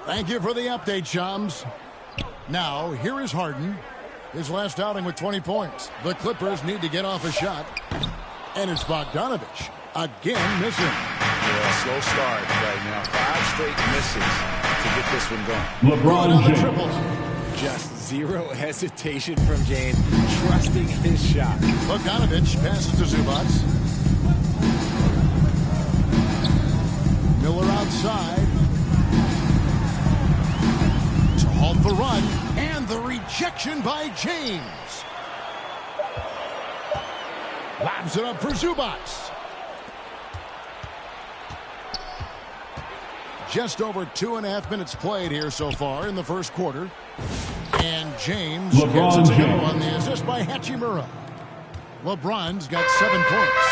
Thank you for the update, Shams. Now, here is Harden. His last outing with 20 points. The Clippers need to get off a shot. And it's Bogdanovic. Again missing. Yeah, slow start right now. 5 straight misses to get this one going. LeBron James. Triple. Just zero hesitation from James, trusting his shot. Bogdanovic passes to Zubac. Miller outside. To halt the run. And the rejection by James. Lobs it up for Zubac. Just over 2.5 minutes played here so far in the first quarter. And James LeBron gets it to go James. on the assist by Hachimura. LeBron's got 7 points.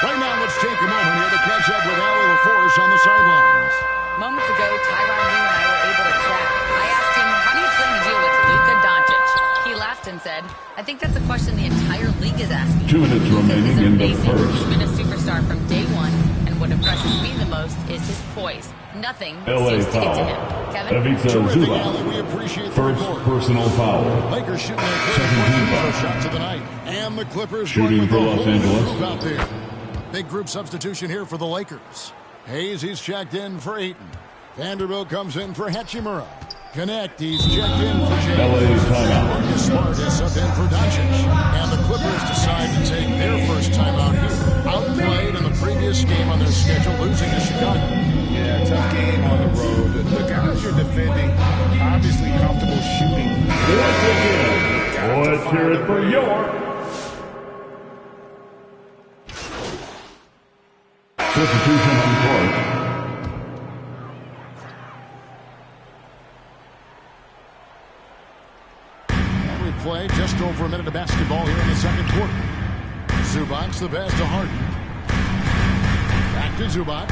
Right now, let's take a moment here to catch up with Allie LaForce on the sidelines. Moments ago, Tyronn Lue and I were able to chat. I asked him, how do you plan to deal with Luka Doncic? He laughed and said, I think that's a question the entire league is asking. 2 minutes remaining in the first. He's been a superstar from day one, and what impresses me the most is his poise. Nothing LA seems to get to foul. him. Kevin? Ivica Terrific, Allie. We Zubac. appreciate the First report. personal foul. Lakers shooting their first Second team free throw foul. shots of the night. And the Clippers Shooting going with for a Los whole new Angeles. group out there. Big group substitution here for the Lakers. Hayes, he's checked in for Ayton. Vanderbilt comes in for Hachimura. connect. He's checked in for James. LA's timeout. Marcus Smart is subbed in for Doncic. And the Clippers decide to take their first timeout here. Outplayed in the previous game on their schedule, losing to Chicago. Yeah, tough game on the road. The guys you're defending, obviously comfortable shooting. Let's hear it for York. Substitution on court. And we play just over a minute of basketball here in the second quarter. Zubac, the pass to Harden. Back to Zubac.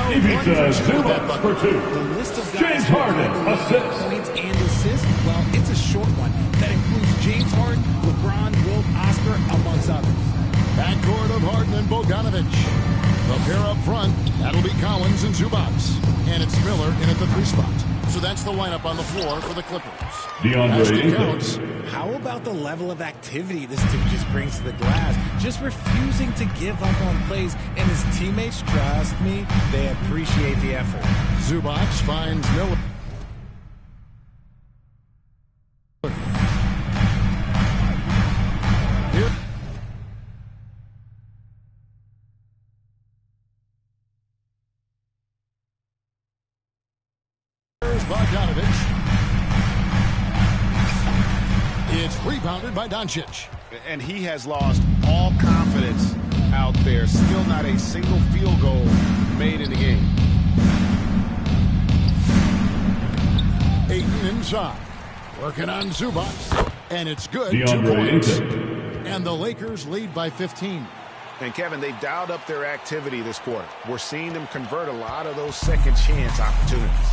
Ibiza Zubac for two. The list of guys James Harden, assist. Points and assists, well, it's a short one. That includes James Harden, LeBron, Wilt, Oscar, amongst others. Backcourt of Harden and Bogdanovic. The pair up front, that'll be Collins and Zubac. And it's Miller in at the 3 spot. So that's the lineup on the floor for the Clippers. DeAndre. How about the level of activity this team just brings to the glass? Just refusing to give up on plays, and his teammates, trust me, they appreciate the effort. Zubac finds Miller. Bogdanovic. It's rebounded by Doncic. And he has lost all confidence out there. Still not a single field goal made in the game. Ayton inside. Working on Zubac. And it's good. DeAndre 2 points. Ayton. And the Lakers lead by 15. And, Kevin, they dialed up their activity this quarter. We're seeing them convert a lot of those second chance opportunities.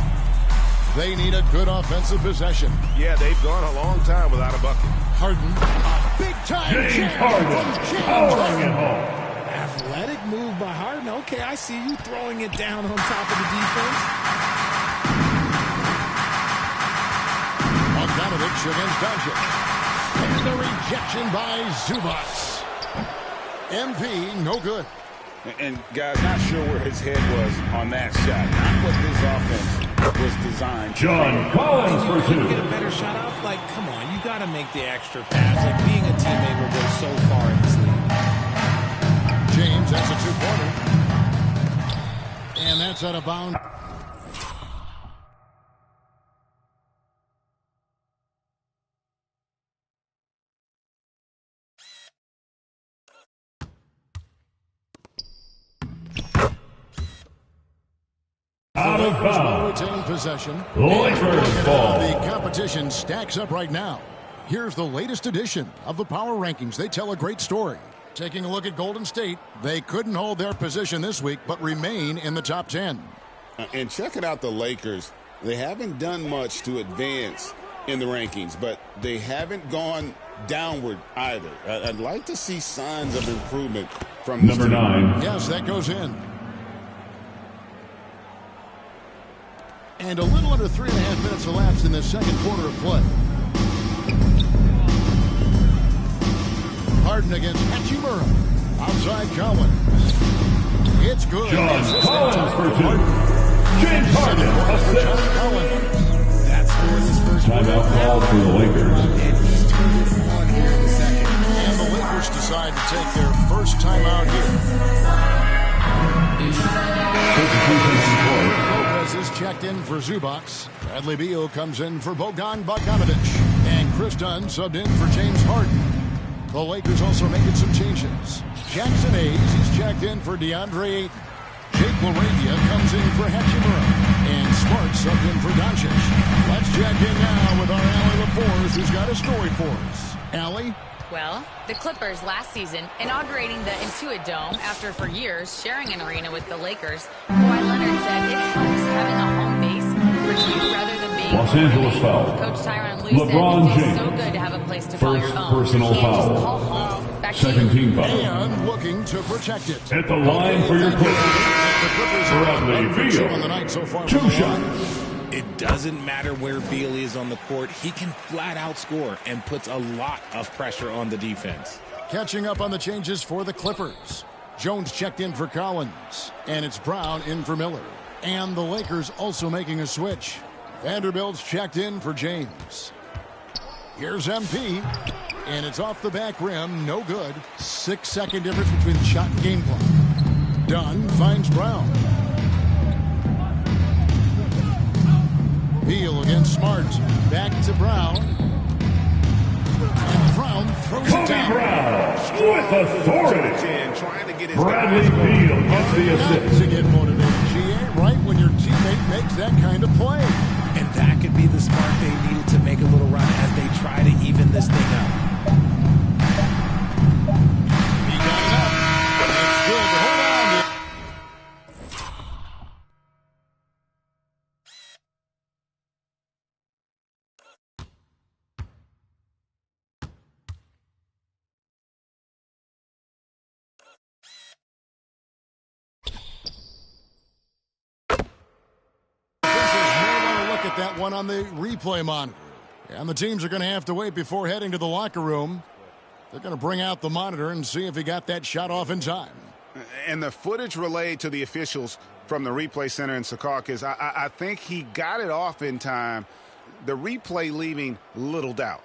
They need a good offensive possession. Yeah, they've gone a long time without a bucket. Harden, a big-time James Harden, powering it home. Athletic move by Harden. Okay, I see you throwing it down on top of the defense. Bogdanovic against Doncic. And the rejection by Zubac. MP, no good. And, guys, not sure where his head was on that shot. Not what this offense was designed. John Collins for two. Get a better shot off. Like, come on, you got to make the extra pass. Like, being a teammate will go so far in this league. James, that's a 2-pointer. And that's out of bounds. Out of bounds. Retain possession. Lakers ball. The competition stacks up right now. Here's the latest edition of the Power Rankings. They tell a great story. Taking a look at Golden State, they couldn't hold their position this week, but remain in the top 10. And checking out the Lakers, they haven't done much to advance in the rankings, but they haven't gone downward either. I'd like to see signs of improvement from number 9. Yes, that goes in. And a little under 3.5 minutes elapsed in the second quarter of play. Harden against Hachimura. Outside Collins. It's good. John Collins for two. James Harden, assist. That scores his first timeout called for the Lakers. And he's turned it on here in the second. And the Lakers decide to take their first timeout here. Lopez is checked in for Zubac. Bradley Beal comes in for Bogdanovic. And Chris Dunn subbed in for James Harden. The Lakers also making some changes. Jackson Hayes is checked in for DeAndre Ayton. Jake LaRavia comes in for Hachimura. And Smart subbed in for Doncic. Let's check in now with our Allie LaForce, who's got a story for us. Allie? Well, the Clippers last season inaugurating the Intuit Dome after for years sharing an arena with the Lakers. Kawhi Leonard said it helps having a home base for you rather than being Los Angeles foul. Coach Tyronn Lue LeBron said it feels James. so good to have a place to call your First own. personal You can't just foul. call home. Back to Second you. team foul. And looking to protect it. At the line for your Clippers. The Clippers are Bradley up 1 for 2 Beal. on the night so far. 2 shots. It doesn't matter where Beal is on the court. He can flat out score and puts a lot of pressure on the defense. Catching up on the changes for the Clippers. Jones checked in for Collins. And it's Brown in for Miller. And the Lakers also making a switch. Vanderbilt's checked in for James. Here's MP. And it's off the back rim. No good. 6-second difference between the shot and game clock. Dunn finds Brown. Beal against Smart. Back to Brown. And Brown throws it down. Brown with authority. Bradley Beal gets the assist. To get motivated, GA, right when your teammate makes that kind of play. And that could be the spark they needed to make a little run as they try to even this thing up. He got it up. It's good to hold on to. At that one on the replay monitor. And the teams are going to have to wait before heading to the locker room. They're going to bring out the monitor and see if he got that shot off in time. And the footage relayed to the officials from the replay center in Secaucus, I think he got it off in time. The replay leaving little doubt.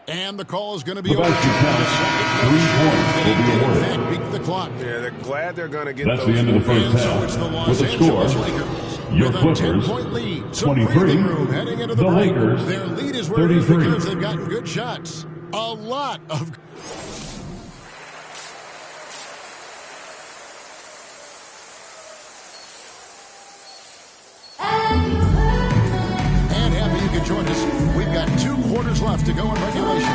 And the call is going to be over. 3 points will be awarded. Beat the clock. Yeah, they're glad they're going to get That's those. the end of the first half. With the score, your Clippers 23, the Lakers Their lead is where 33. because they've gotten good shots. A lot of. And happy you could join us. We've got 2 quarters left to go in regulation.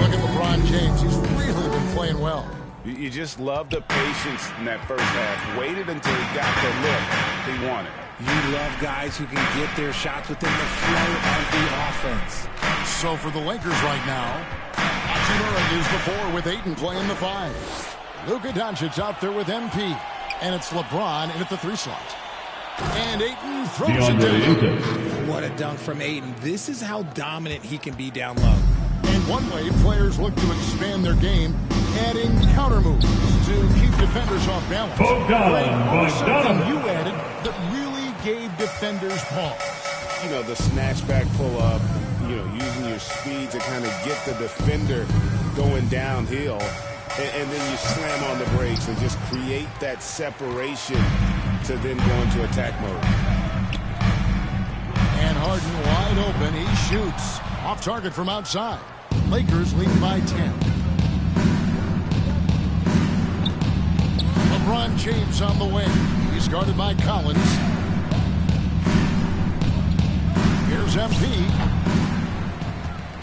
Look at LeBron James. He's really been playing well. You just love the patience in that first half. Waited until he got the look he wanted. You love guys who can get their shots within the flow of the offense. So for the Lakers right now, Hachimura is the 4 with Ayton playing the 5. Luka Doncic out there with MP. And it's LeBron in at the 3 slot. And Ayton throws it down. What a dunk from Ayton. This is how dominant he can be down low. And one way players look to expand their game, adding counter moves to keep defenders off balance. Something you added that really gave defenders pause. You know, the snatchback pull-up, you know, using your speed to kind of get the defender going downhill. And then you slam on the brakes and just create that separation to then go into attack mode. And Harden wide open. He shoots. Off target from outside. Lakers lead by 10. LeBron James on the way. He's guarded by Collins. Here's MP.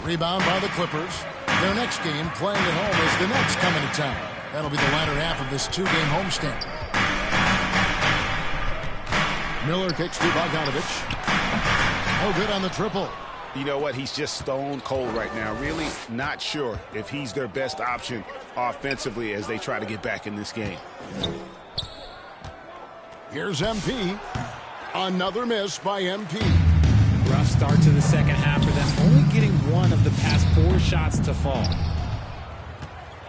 Rebound by the Clippers. Their next game playing at home is the Nets coming to town. That'll be the latter half of this 2-game homestand. Miller kicks to Bogdanovich. No good on the triple. You know what? He's just stone cold right now. Really not sure if he's their best option offensively as they try to get back in this game. Here's MP. Another miss by MP. Rough start to the second half for them, only getting 1 of the past 4 shots to fall.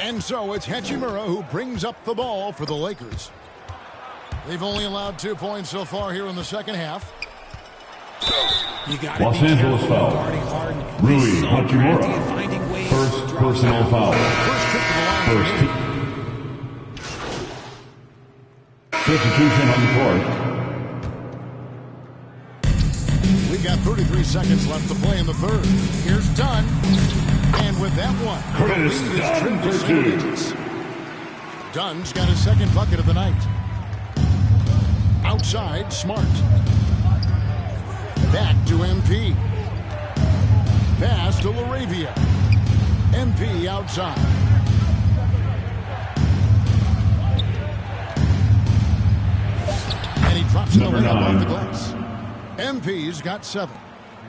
And so it's Hachimura who brings up the ball for the Lakers. They've only allowed 2 points so far here in the second half. You got Los Angeles foul. Rui Hachimura. First personal foul. First team. Substitution on the court. We've got 33 seconds left to play in the third. Here's Dunn. And with that one, Curtis the lead is Dunn trimmed to for single 2. digits. Dunn's got his second bucket of the night. Outside, Smart. Back to MP. Pass to Laravia. MP outside. And he drops in the layup off the glass. MP's got 7.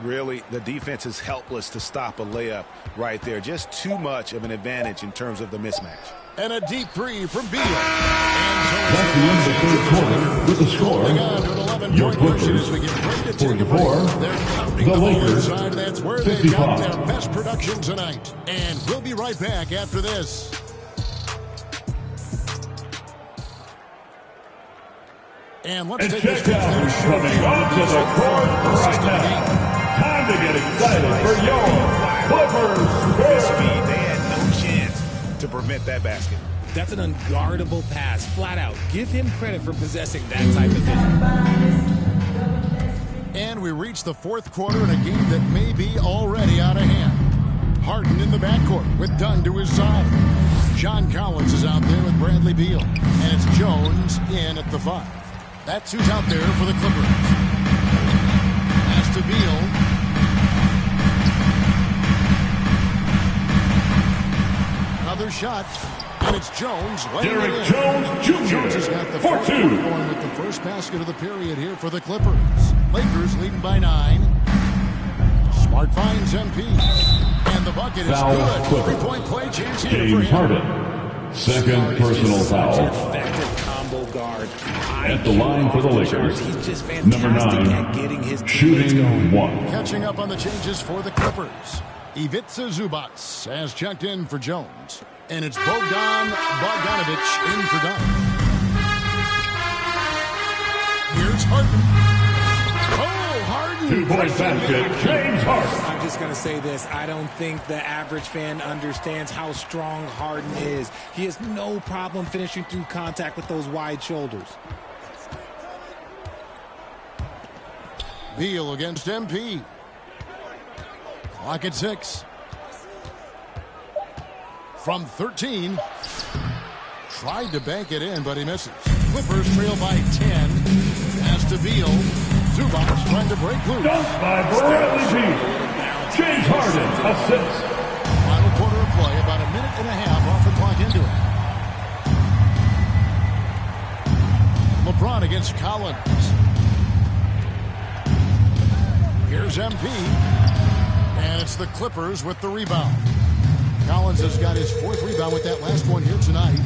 Really, the defense is helpless to stop a layup right there. Just too much of an advantage in terms of the mismatch. And a deep 3 from Beal. That's the end of the third quarter with the score your three-point version Clippers, as we get ready to take a 44, break. They're pounding the the Lakers, side. That's where they 55. got their best production tonight. And we'll be right back after this. And let's take this check out who's coming onto the court right now. Time to get excited for your Clippers. Speed, they had no chance to prevent that basket. That's an unguardable pass, flat out. Give him credit for possessing that type of vision. And we reach the fourth quarter in a game that may be already out of hand. Harden in the backcourt with Dunn to his side. John Collins is out there with Bradley Beal. And it's Jones in at the 5. That's who's out there for the Clippers. Pass to Beal. Another shot. And it's Jones. Derek Jones Jr. Jones has got the fourth quarter going with the first basket of the period here for the Clippers. Lakers leading by 9. Smart finds MP. And the bucket is Foul good. Clippers. 3-point play chance here for James him. Harden. Second personal foul. Effective combo guard. At the line for the Lakers. He's just fantastic Number 9, at getting his shooting 1. Catching up on the changes for the Clippers. Ivica Zubac has checked in for Jones. And it's Bogdan Bogdanovic in for Dunn. Here's Harden. Oh, Harden. 2-point basket, James Harden. I'm just going to say this. I don't think the average fan understands how strong Harden is. He has no problem finishing through contact with those wide shoulders. Beal against MP. Clock at 6. From 13. Tried to bank it in, but he misses. Clippers trail by 10. Pass to Beal. Zubac trying to break loose. Dunk by Bradley Beal. James Harden assists. Final quarter of play, about a minute and a half off the clock into it. LeBron against Collins. Here's MP. And it's the Clippers with the rebound. Collins has got his 4th rebound with that last one here tonight.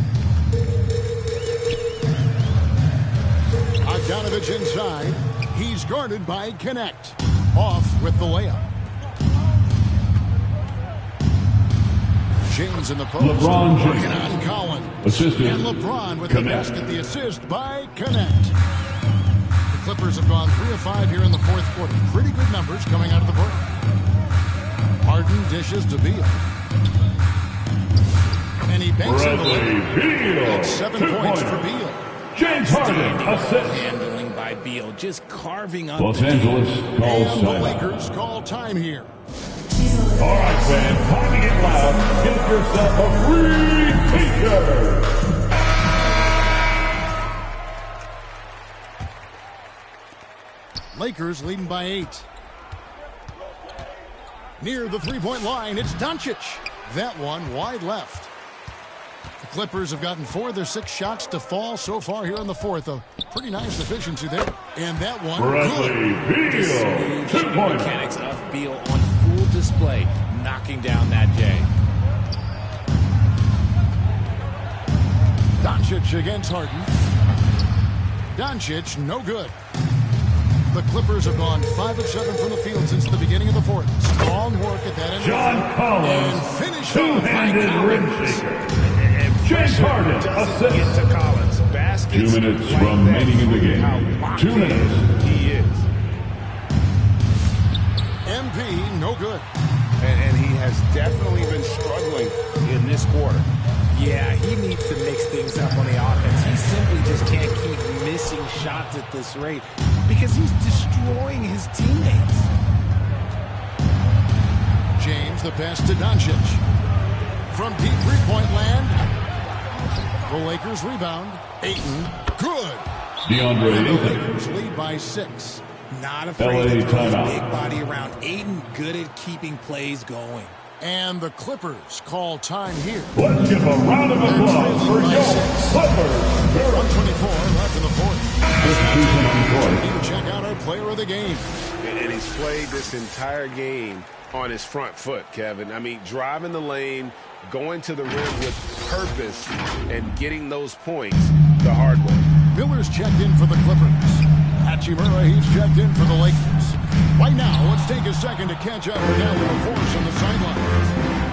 Bogdanovic inside. He's guarded by Connect. Off with the layup. James in the post. LeBron James. Working on Collins. Assisted. And LeBron with Connect. the basket. The assist by Connect. The Clippers have gone 3 of 5 here in the fourth quarter. Pretty good numbers coming out of the break. Harden dishes to Beal. And he banks it away. It's 7 points for Beal. James Harden assists. Handling by Beal, just carving up. Los Angeles calls And the time. Lakers call time here. All right, fans, time to get loud. Get yourself a free t-shirt. Lakers leading by 8. Near the three-point line, it's Doncic. That one wide left. The Clippers have gotten 4 of their 6 shots to fall so far here in the fourth. A pretty nice efficiency there. And that one Bradley Beal. 2 points. Mechanics of Beal on full display, knocking down that J. Doncic against Harden. Doncic, no good. The Clippers have gone 5 of 7 from the field since the beginning of the fourth. Strong work at that end. John Collins. And finish Two-handed rim shaker. James Harden assists. Get to Collins. Baskets 2 minutes like remaining in the game. How locked 2 minutes. He is. MP, no good. And he has definitely been struggling in this quarter. Yeah, he needs to mix things up on the offense. He simply just can't keep missing shots at this rate because he's destroying his teammates. James, the pass to Doncic. From deep three-point land. The Lakers rebound. Ayton, good. DeAndre And the Ayton. Lakers lead by 6. Not afraid LA to throw his timeout. big body around. Ayton good at keeping plays going. And the Clippers call time here. Let's give a round of applause for your Clippers. 124 left in the fourth. Substitution on court. We need to check out our player of the game. And he's played this entire game on his front foot, Kevin. I mean, driving the lane, going to the rim with purpose, and getting those points the hard way. Miller's checked in for the Clippers. Hachimura, he's checked in for the Lakers. Right now, let's take a second to catch up with Alan Force on the sideline.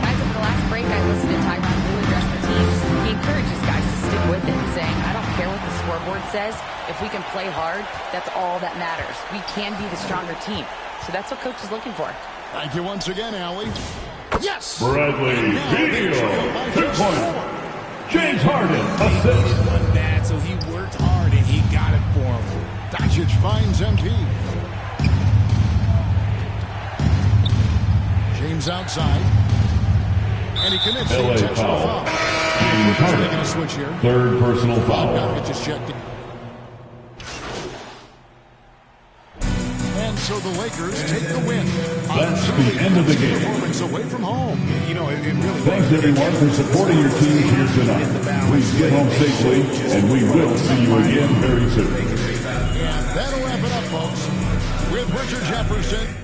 Guys, over the last break, I listened to Tyron Lue address the team. He encourages guys to stick with it, saying, I don't care what the scoreboard says. If we can play hard, that's all that matters. We can be the stronger team. So that's what Coach is looking for. Thank you once again, Allie. Yes! Bradley Beal, 2 points. James Harden, assist. He won bad, so he worked hard and he got it for him. Doncic finds MP. James outside. And he commits the intentional foul. James Harden, making a switch here. 3rd personal foul. Doncic just checked in. And so the Lakers take the win. That's the end of the game. Performance away from home. You know, it really Thanks everyone for supporting your teams here tonight. Please get home safely, and we will see you again very soon. And that'll wrap it up, folks. With Richard Jefferson.